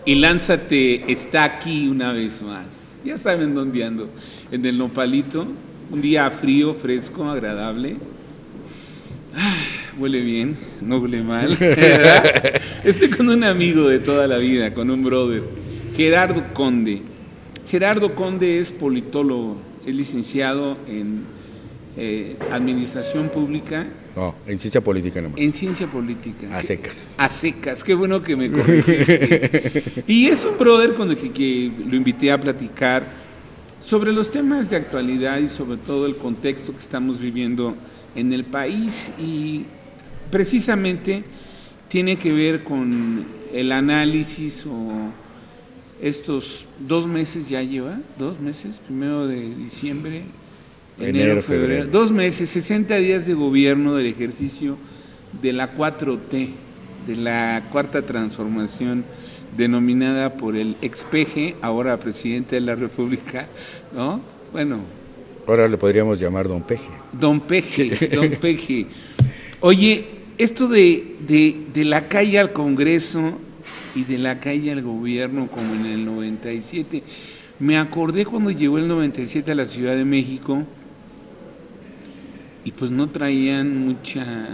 Y Lánzate está aquí una vez más. Ya saben dónde ando. En el Nopalito. Un día frío, fresco, agradable. Huele bien, no huele mal. Estoy con un amigo de toda la vida, con un brother, Gerardo Conde. Gerardo Conde es politólogo, es licenciado en Administración Pública. No, en ciencia política nomás. En ciencia política. A secas. A secas, qué bueno que me corregiste. Y es un brother con el que lo invité a platicar sobre los temas de actualidad y sobre todo el contexto que estamos viviendo en el país, y precisamente tiene que ver con el análisis o estos 2 meses, ya lleva 2 meses, 1 de diciembre, enero, febrero, 2 meses, 60 días de gobierno del ejercicio de la 4T, de la Cuarta Transformación, denominada por el ex-PG, ahora presidente de la República, ¿no? Bueno. Ahora le podríamos llamar Don Peje. Don Peje, Don Peje. Oye, esto de la calle al Congreso y de la calle al gobierno, como en el 97, me acordé cuando llegó el 97 a la Ciudad de México y pues no traían mucha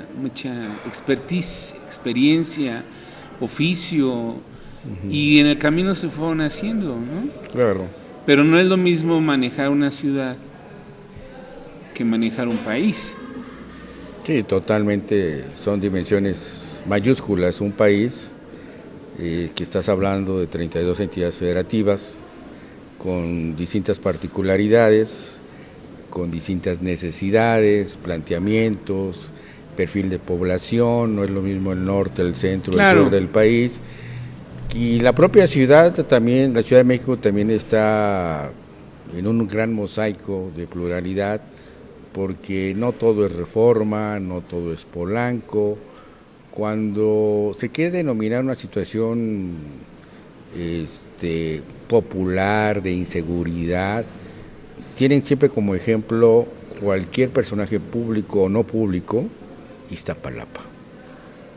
expertise, experiencia, oficio, y en el camino se fueron haciendo, ¿no? Claro. Pero no es lo mismo manejar una ciudad que manejar un país. Sí, totalmente, son dimensiones mayúsculas. Un país que estás hablando de 32 entidades federativas con distintas particularidades, con distintas necesidades, planteamientos, perfil de población, no es lo mismo el norte, el centro, claro, el sur del país. Y la propia ciudad también, la Ciudad de México también está en un gran mosaico de pluralidad, porque no todo es Reforma, no todo es Polanco. Cuando se quiere denominar una situación popular, de inseguridad, tienen siempre como ejemplo cualquier personaje público o no público, Iztapalapa.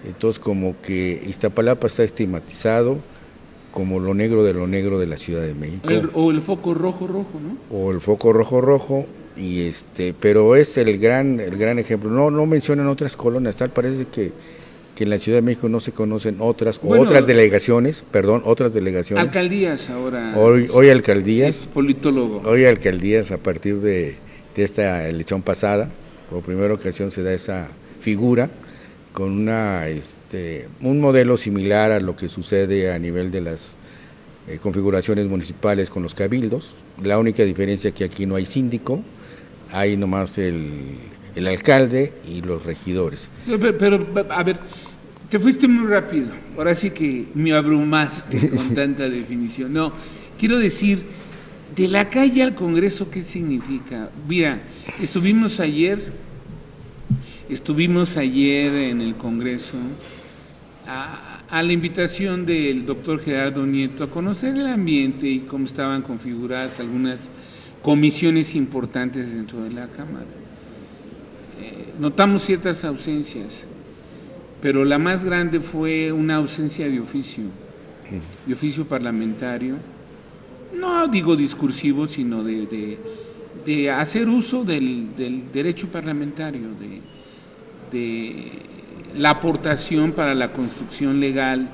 Entonces, como que Iztapalapa está estigmatizado como lo negro de la Ciudad de México. O el foco rojo, ¿no? O el foco rojo, y pero es el gran ejemplo. No mencionan otras colonias, tal parece que en la Ciudad de México no se conocen otras delegaciones. Alcaldías ahora. Hoy alcaldías. Es politólogo. Hoy alcaldías, a partir de esta elección pasada, por primera ocasión se da esa figura con un modelo similar a lo que sucede a nivel de las configuraciones municipales con los cabildos. La única diferencia es que aquí no hay síndico, hay nomás el alcalde y los regidores. Pero, a ver, te fuiste muy rápido, ahora sí que me abrumaste con tanta definición. No, quiero decir, de la calle al Congreso, ¿qué significa? Mira, estuvimos ayer en el Congreso a la invitación del doctor Gerardo Nieto a conocer el ambiente y cómo estaban configuradas algunas comisiones importantes dentro de la Cámara. Notamos ciertas ausencias, pero la más grande fue una ausencia de oficio parlamentario, no digo discursivo, sino de hacer uso del derecho parlamentario, de la aportación para la construcción legal,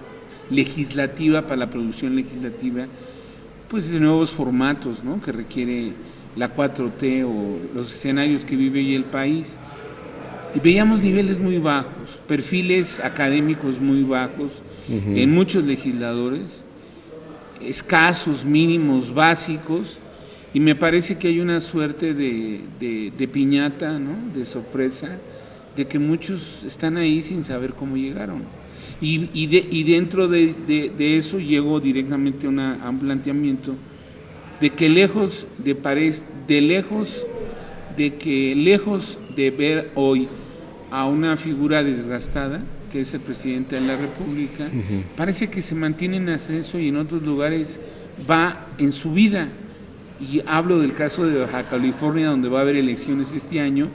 legislativa, para la producción legislativa, pues de nuevos formatos, ¿no?, que requiere la 4T o los escenarios que vive hoy el país. Y veíamos niveles muy bajos, perfiles académicos muy bajos en muchos legisladores, escasos, mínimos, básicos, y me parece que hay una suerte de piñata, ¿no?, de sorpresa, de que muchos están ahí sin saber cómo llegaron. Y dentro de eso llego directamente a un planteamiento de que lejos de ver hoy a una figura desgastada, que es el presidente de la República, parece que se mantiene en ascenso y en otros lugares va en subida. Y hablo del caso de Baja California, donde va a haber elecciones este año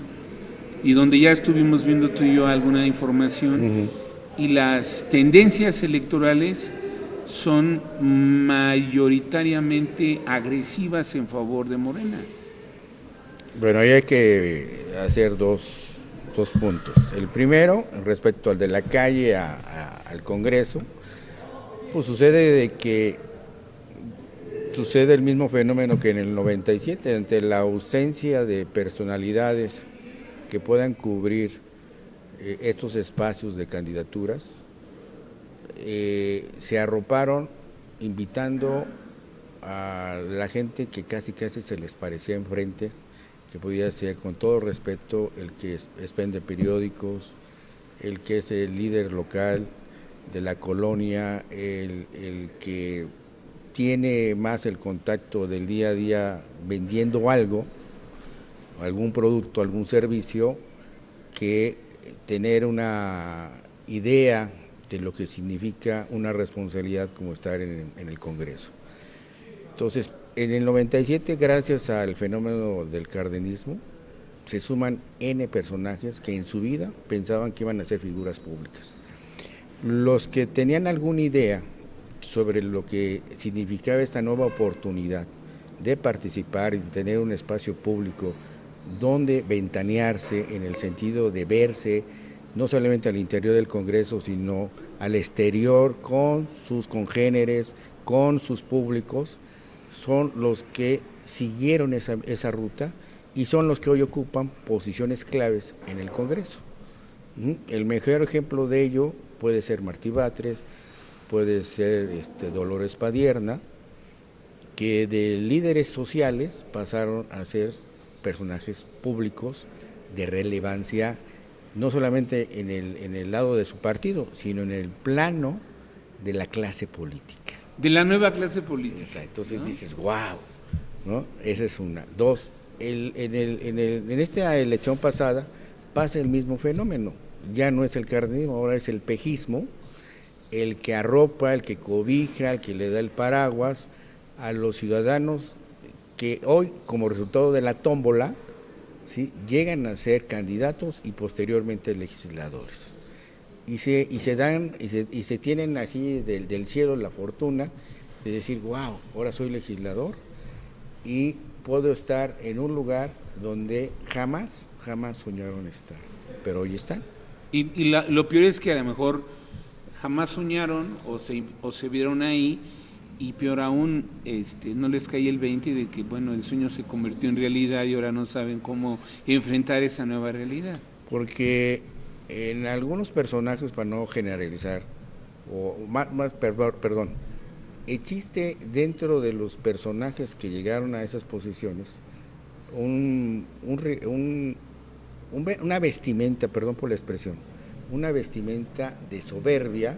y donde ya estuvimos viendo tú y yo alguna información, y las tendencias electorales son mayoritariamente agresivas en favor de Morena. Bueno, ahí hay que hacer dos puntos. El primero, respecto al de la calle al Congreso, pues sucede el mismo fenómeno que en el 97, ante la ausencia de personalidades que puedan cubrir estos espacios de candidaturas, se arroparon invitando a la gente que casi se les parecía enfrente, que podía ser, con todo respeto, el que expende periódicos, el que es el líder local de la colonia, el que tiene más el contacto del día a día vendiendo algo, algún producto, algún servicio, que tener una idea de lo que significa una responsabilidad como estar en el Congreso. Entonces, en el 97, gracias al fenómeno del cardenismo, se suman N personajes que en su vida pensaban que iban a ser figuras públicas. Los que tenían alguna idea sobre lo que significaba esta nueva oportunidad de participar y de tener un espacio público donde ventanearse, en el sentido de verse no solamente al interior del Congreso, sino al exterior con sus congéneres, con sus públicos, son los que siguieron esa ruta y son los que hoy ocupan posiciones claves en el Congreso. El mejor ejemplo de ello puede ser Martí Batres, puede ser Dolores Padierna, que de líderes sociales pasaron a ser personajes públicos de relevancia, no solamente en el lado de su partido, sino en el plano de la clase política. De la nueva clase política. Exacto. Entonces, ¿no? Dices, wow, ¿no? Esa es una. Dos, en esta elección pasada pasa el mismo fenómeno. Ya no es el cardenismo, ahora es el pejismo, el que arropa, el que cobija, el que le da el paraguas a los ciudadanos que hoy, como resultado de la tómbola, ¿sí?, llegan a ser candidatos y posteriormente legisladores. Y se tienen así del cielo la fortuna de decir, wow, ahora soy legislador y puedo estar en un lugar donde jamás soñaron estar, pero hoy están. Y lo peor es que a lo mejor jamás soñaron o se vieron ahí, y peor aún, no les cae el 20 de que, bueno, el sueño se convirtió en realidad y ahora no saben cómo enfrentar esa nueva realidad. Porque en algunos personajes, para no generalizar, existe dentro de los personajes que llegaron a esas posiciones una vestimenta, perdón por la expresión, una vestimenta de soberbia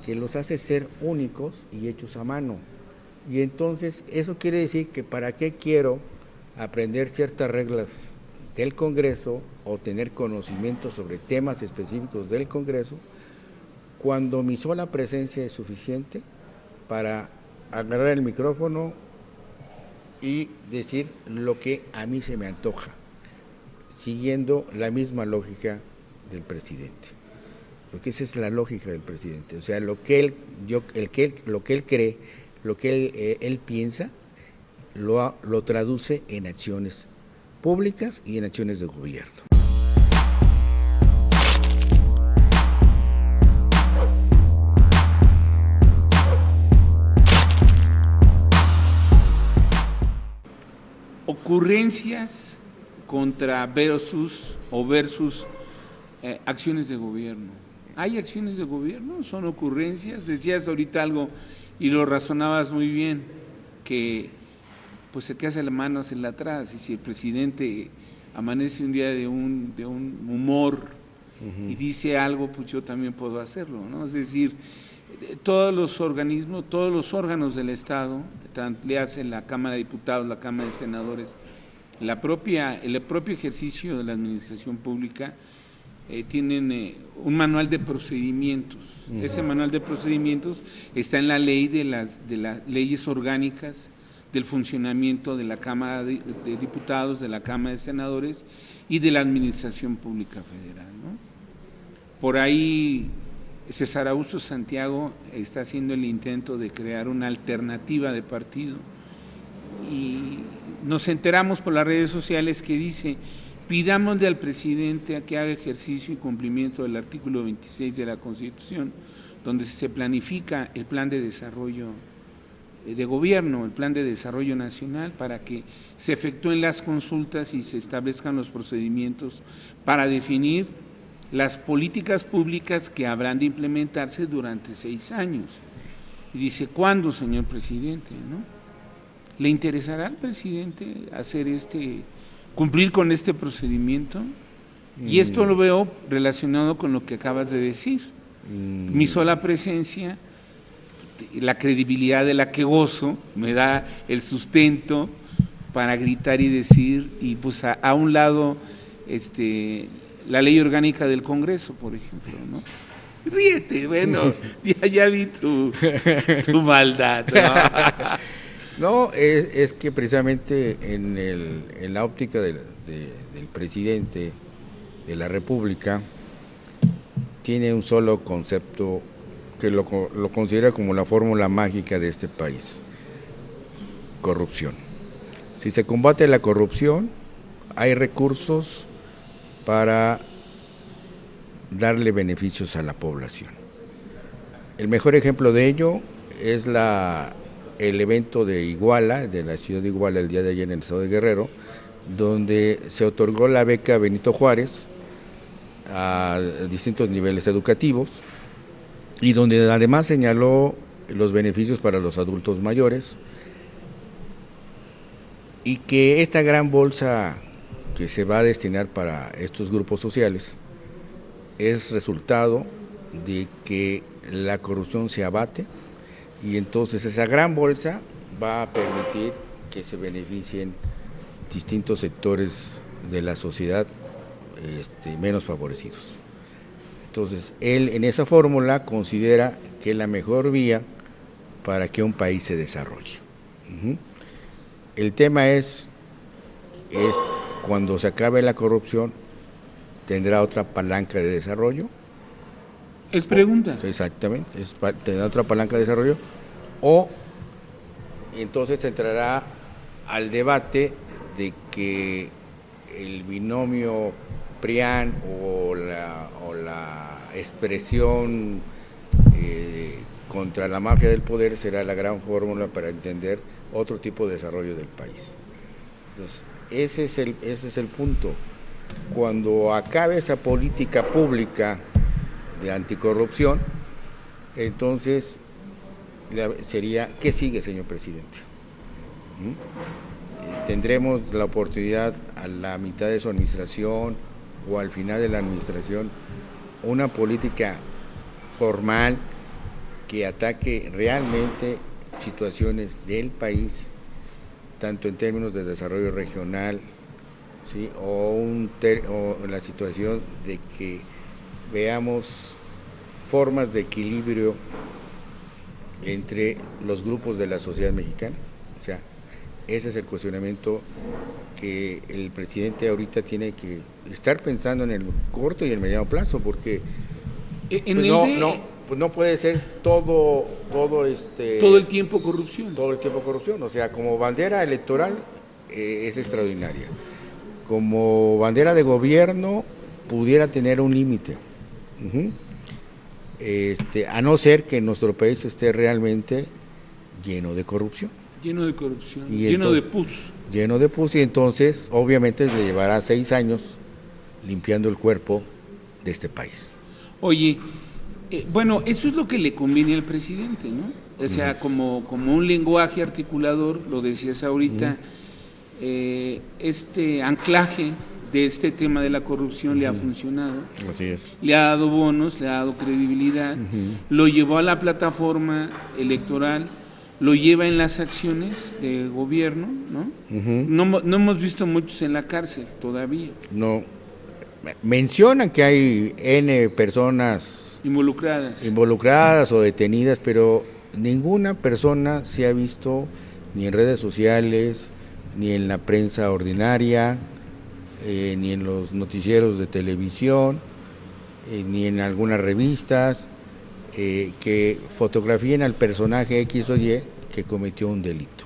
que los hace ser únicos y hechos a mano. Y entonces eso quiere decir que para qué quiero aprender ciertas reglas del Congreso o tener conocimiento sobre temas específicos del Congreso cuando mi sola presencia es suficiente para agarrar el micrófono y decir lo que a mí se me antoja, siguiendo la misma lógica del presidente. Porque esa es la lógica del presidente, o sea, lo que él cree, lo que él piensa, lo traduce en acciones públicas y en acciones de gobierno. Ocurrencias versus acciones de gobierno. ¿Hay acciones de gobierno? ¿Son ocurrencias? Decías ahorita algo y lo razonabas muy bien, que pues el que hace la mano hace la atrás, y si el presidente amanece un día de un humor y dice algo, pues yo también puedo hacerlo, ¿no? Es decir, todos los organismos, todos los órganos del Estado, le hacen la Cámara de Diputados, la Cámara de Senadores, el propio ejercicio de la administración pública, tienen un manual de procedimientos. Ese manual de procedimientos está en la ley de las leyes orgánicas del funcionamiento de la Cámara de Diputados, de la Cámara de Senadores y de la Administración Pública Federal, ¿no? Por ahí César Augusto Santiago está haciendo el intento de crear una alternativa de partido y nos enteramos por las redes sociales que dice: pidámosle al presidente a que haga ejercicio y cumplimiento del artículo 26 de la Constitución, donde se planifica el plan de desarrollo de gobierno, el plan de desarrollo nacional, para que se efectúen las consultas y se establezcan los procedimientos para definir las políticas públicas que habrán de implementarse durante 6 años. Y dice: ¿cuándo, señor presidente? ¿No? ¿Le interesará al presidente hacer cumplir con este procedimiento? Y esto lo veo relacionado con lo que acabas de decir. Mi sola presencia, la credibilidad de la que gozo, me da el sustento para gritar y decir, y pues a un lado la ley orgánica del Congreso, por ejemplo, ¿no? Ríete, bueno, ya vi tu maldad, ¿no? No, es que precisamente en la óptica del presidente de la República tiene un solo concepto que lo considera como la fórmula mágica de este país: corrupción. Si se combate la corrupción, hay recursos para darle beneficios a la población. El mejor ejemplo de ello es el evento de Iguala, de la ciudad de Iguala, el día de ayer en el estado de Guerrero, donde se otorgó la beca Benito Juárez a distintos niveles educativos y donde además señaló los beneficios para los adultos mayores, y que esta gran bolsa que se va a destinar para estos grupos sociales es resultado de que la corrupción se abate, y entonces esa gran bolsa va a permitir que se beneficien distintos sectores de la sociedad menos favorecidos. Entonces, él en esa fórmula considera que es la mejor vía para que un país se desarrolle. El tema es cuando se acabe la corrupción, ¿tendrá otra palanca de desarrollo? Es pregunta. Exactamente, tendrá otra palanca de desarrollo, o entonces entrará al debate de que el binomio PRIAN o la expresión contra la mafia del poder será la gran fórmula para entender otro tipo de desarrollo del país. Entonces, ese es el punto. Cuando acabe esa política pública de anticorrupción, entonces sería, ¿qué sigue, señor presidente? Tendremos la oportunidad a la mitad de su administración o al final de la administración una política formal que ataque realmente situaciones del país, tanto en términos de desarrollo regional, ¿sí? o la situación de que veamos formas de equilibrio entre los grupos de la sociedad mexicana. O sea, ese es el cuestionamiento que el presidente ahorita tiene que estar pensando en el corto y el mediano plazo, porque no puede ser todo el tiempo corrupción. Todo el tiempo corrupción. O sea, como bandera electoral es extraordinaria. Como bandera de gobierno pudiera tener un límite. A no ser que nuestro país esté realmente lleno de corrupción. Lleno de corrupción, lleno de pus. Lleno de pus, y entonces obviamente le llevará 6 años limpiando el cuerpo de este país. Oye, bueno, eso es lo que le conviene al presidente, ¿no? O sea, como un lenguaje articulador, lo decías ahorita, este anclaje de este tema de la corrupción le ha funcionado. Así es. Le ha dado bonos, le ha dado credibilidad, lo llevó a la plataforma electoral, lo lleva en las acciones de gobierno, ¿no? No hemos visto muchos en la cárcel todavía. No. Mencionan que hay N personas involucradas o detenidas, pero ninguna persona se ha visto ni en redes sociales, ni en la prensa ordinaria, ni en los noticieros de televisión, ni en algunas revistas, que fotografíen al personaje X o Y que cometió un delito.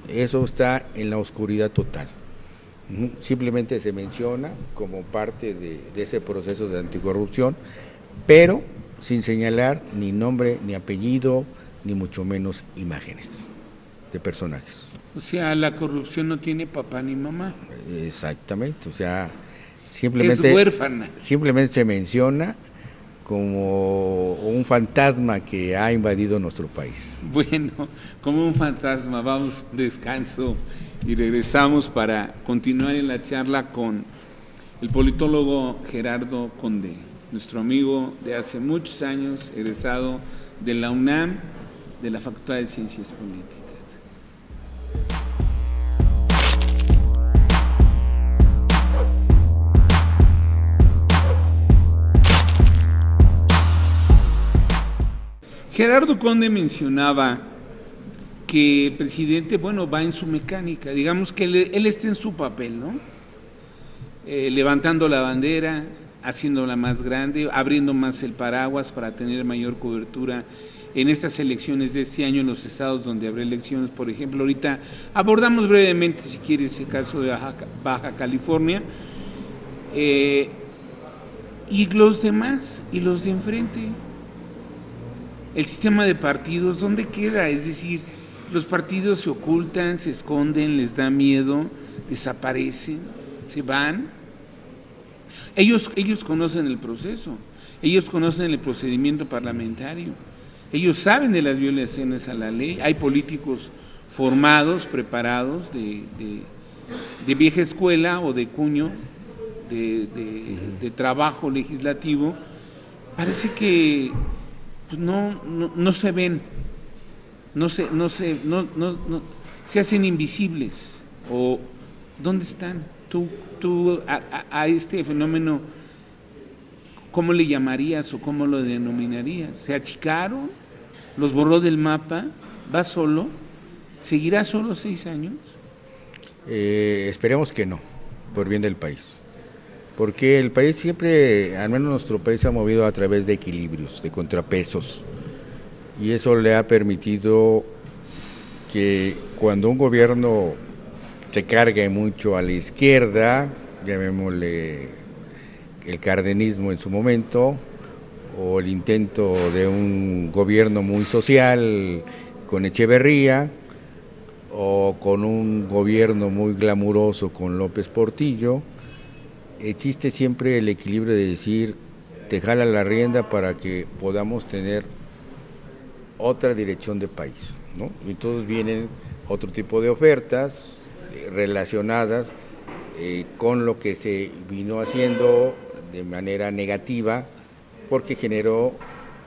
Eso está en la oscuridad total. Simplemente se menciona como parte de ese proceso de anticorrupción, pero sin señalar ni nombre, ni apellido, ni mucho menos imágenes de personajes. O sea, la corrupción no tiene papá ni mamá. Exactamente, o sea, simplemente, es huérfana. Simplemente se menciona como un fantasma que ha invadido nuestro país. Bueno, como un fantasma, vamos a descanso y regresamos para continuar en la charla con el politólogo Gerardo Conde, nuestro amigo de hace muchos años, egresado de la UNAM, de la Facultad de Ciencias Políticas. Gerardo Conde mencionaba que el presidente, bueno, va en su mecánica, digamos que él está en su papel, ¿no? Levantando la bandera, haciéndola más grande, abriendo más el paraguas para tener mayor cobertura en estas elecciones de este año en los estados donde habrá elecciones. Por ejemplo, ahorita abordamos brevemente, si quieres, el caso de Baja California, y los demás, y los de enfrente. El sistema de partidos, ¿dónde queda? Es decir, los partidos se ocultan, se esconden, les da miedo, desaparecen, se van. Ellos conocen el proceso, ellos conocen el procedimiento parlamentario, ellos saben de las violaciones a la ley. Hay políticos formados, preparados, de vieja escuela o de cuño, de trabajo legislativo. Parece que pues no se ven, se hacen invisibles. ¿O dónde están? Tú a este fenómeno, ¿cómo le llamarías o cómo lo denominarías? ¿Se achicaron? ¿Los borró del mapa? ¿Va solo? ¿Seguirá solo 6 años? Esperemos que no, por bien del país. Porque el país siempre, al menos nuestro país, se ha movido a través de equilibrios, de contrapesos. Y eso le ha permitido que cuando un gobierno se cargue mucho a la izquierda, llamémosle el cardenismo en su momento, o el intento de un gobierno muy social con Echeverría, o con un gobierno muy glamuroso con López Portillo, existe siempre el equilibrio de decir, te jala la rienda para que podamos tener otra dirección de país, ¿no? Y entonces vienen otro tipo de ofertas relacionadas con lo que se vino haciendo de manera negativa, porque generó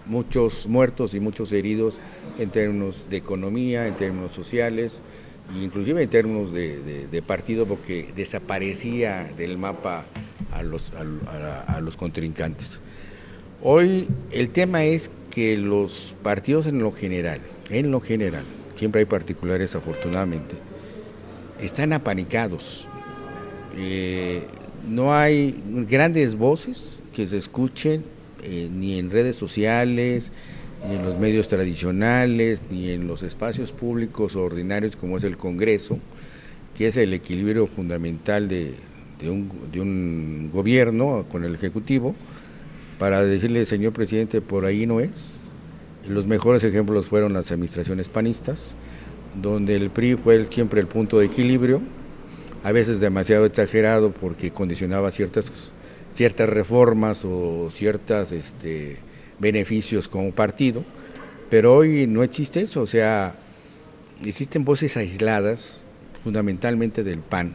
muchos muertos y muchos heridos en términos de economía, en términos sociales, e inclusive en términos de partido, porque desaparecía del mapa a los contrincantes. Hoy el tema es que los partidos en lo general, siempre hay particulares afortunadamente, están apanicados. No hay grandes voces que se escuchen ni en redes sociales, ni en los medios tradicionales, ni en los espacios públicos ordinarios como es el Congreso, que es el equilibrio fundamental de un gobierno con el Ejecutivo, para decirle, señor presidente, por ahí no es. Los mejores ejemplos fueron las administraciones panistas, donde el PRI fue siempre el punto de equilibrio, a veces demasiado exagerado porque condicionaba ciertas reformas o ciertos beneficios como partido, pero hoy no existe eso. O sea, existen voces aisladas, fundamentalmente del PAN,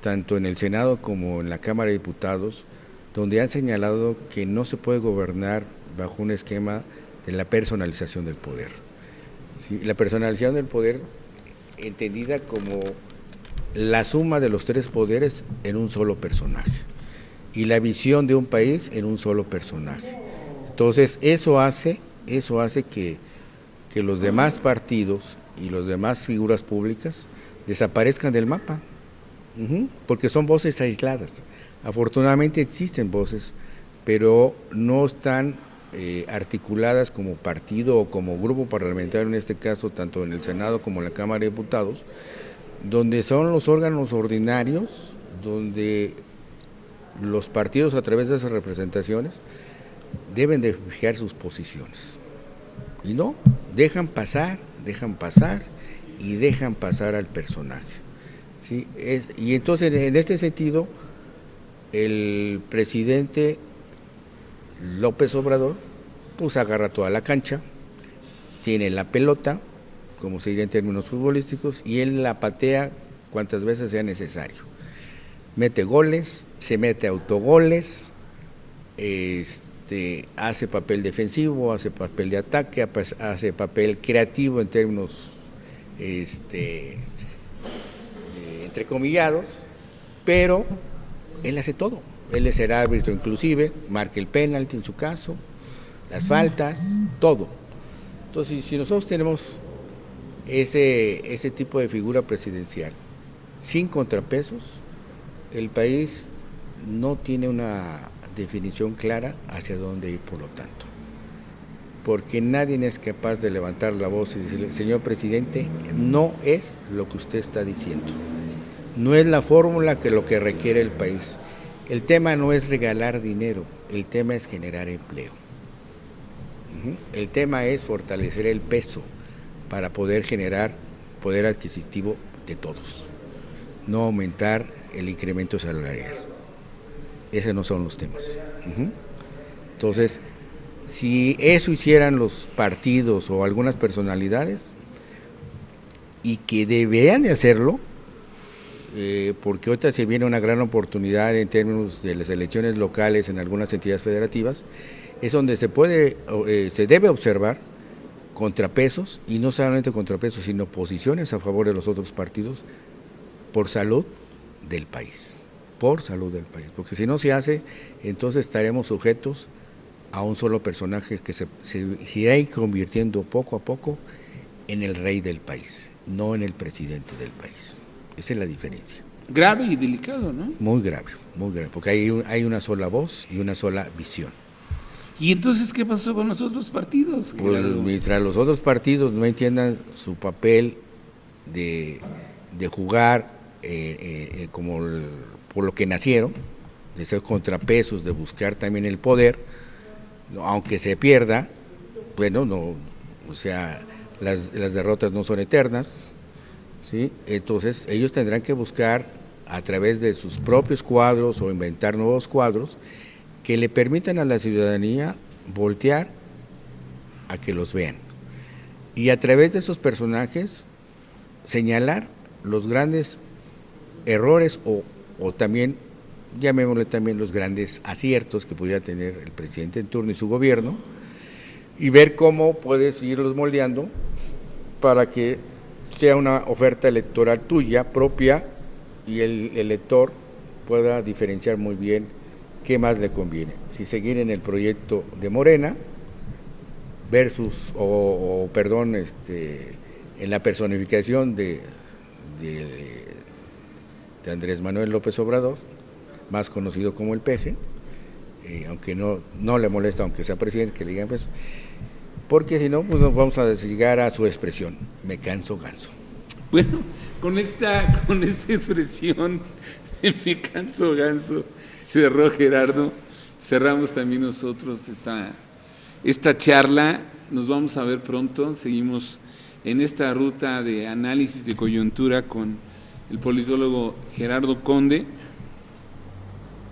tanto en el Senado como en la Cámara de Diputados, donde han señalado que no se puede gobernar bajo un esquema de la personalización del poder. ¿Sí? La personalización del poder entendida como la suma de los 3 poderes en un solo personaje y la visión de un país en un solo personaje. Entonces eso hace que los demás partidos y las demás figuras públicas desaparezcan del mapa, porque son voces aisladas. Afortunadamente existen voces, pero no están articuladas como partido o como grupo parlamentario, en este caso tanto en el Senado como en la Cámara de Diputados, donde son los órganos ordinarios, donde los partidos a través de esas representaciones deben de fijar sus posiciones. Y no, dejan pasar y dejan pasar al personaje. ¿Sí? Y entonces en este sentido, el presidente López Obrador pues agarra toda la cancha, tiene la pelota, como se diría en términos futbolísticos, y él la patea cuantas veces sea necesario. Mete goles, se mete autogoles, hace papel defensivo, hace papel de ataque, hace papel creativo en términos entrecomillados, pero él hace todo. Él es el árbitro inclusive, marca el penalti en su caso, las faltas, todo. Entonces, si nosotros tenemos ese tipo de figura presidencial sin contrapesos, el país no tiene una definición clara hacia dónde ir, por lo tanto. Porque nadie es capaz de levantar la voz y decirle, señor presidente, no es lo que usted está diciendo. No es la fórmula que lo que requiere el país. El tema no es regalar dinero, el tema es generar empleo. El tema es fortalecer el peso para poder generar poder adquisitivo de todos, no aumentar el incremento salarial. Esos no son los temas. Entonces, si eso hicieran los partidos o algunas personalidades, y que deberían de hacerlo, porque ahorita se viene una gran oportunidad en términos de las elecciones locales en algunas entidades federativas, es donde se debe observar contrapesos, y no solamente contrapesos, sino posiciones a favor de los otros partidos por salud del país, porque si no se hace, entonces estaremos sujetos a un solo personaje que se irá convirtiendo poco a poco en el rey del país, no en el presidente del país. Esa es la diferencia. Grave y delicado, ¿no? Muy grave, porque hay una sola voz y una sola visión. ¿Y entonces qué pasó con los otros partidos? Pues, mientras los otros partidos no entiendan su papel de jugar como por lo que nacieron, de ser contrapesos, de buscar también el poder, aunque se pierda, bueno, no, o sea, las derrotas no son eternas, ¿sí? Entonces ellos tendrán que buscar a través de sus propios cuadros o inventar nuevos cuadros que le permitan a la ciudadanía voltear a que los vean, y a través de esos personajes señalar los grandes errores o también, llamémosle también los grandes aciertos que pudiera tener el presidente en turno y su gobierno, y ver cómo puedes irlos moldeando para que sea una oferta electoral tuya, propia, y el elector pueda diferenciar muy bien qué más le conviene, si seguir en el proyecto de Morena versus, en la personificación de Andrés Manuel López Obrador, más conocido como el Peje, aunque no le molesta, aunque sea presidente, que le digan pues, porque si no, pues nos vamos a llegar a su expresión, me canso ganso. Bueno, con esta expresión, me canso ganso, cerró Gerardo, cerramos también nosotros esta charla, nos vamos a ver pronto, seguimos en esta ruta de análisis de coyuntura con el politólogo Gerardo Conde,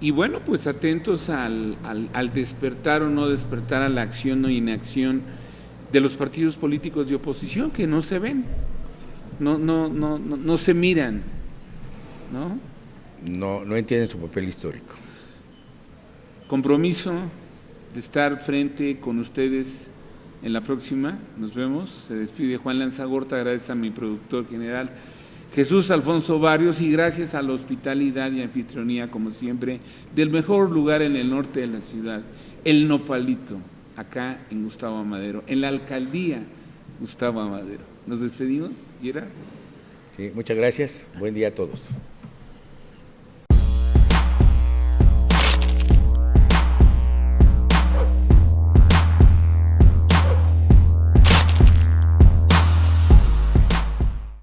y bueno, pues atentos al despertar o no despertar, a la acción o inacción de los partidos políticos de oposición que no se ven, no se miran, ¿no? No entienden su papel histórico. Compromiso de estar frente con ustedes en la próxima, nos vemos, se despide Juan Lanzagorta, gracias a mi productor general Jesús Alfonso Barrios, y gracias a la hospitalidad y anfitrionía, como siempre, del mejor lugar en el norte de la ciudad, el Nopalito, acá en Gustavo Amadero, en la alcaldía Gustavo Amadero. ¿Nos despedimos, Gerard? Sí, muchas gracias, buen día a todos.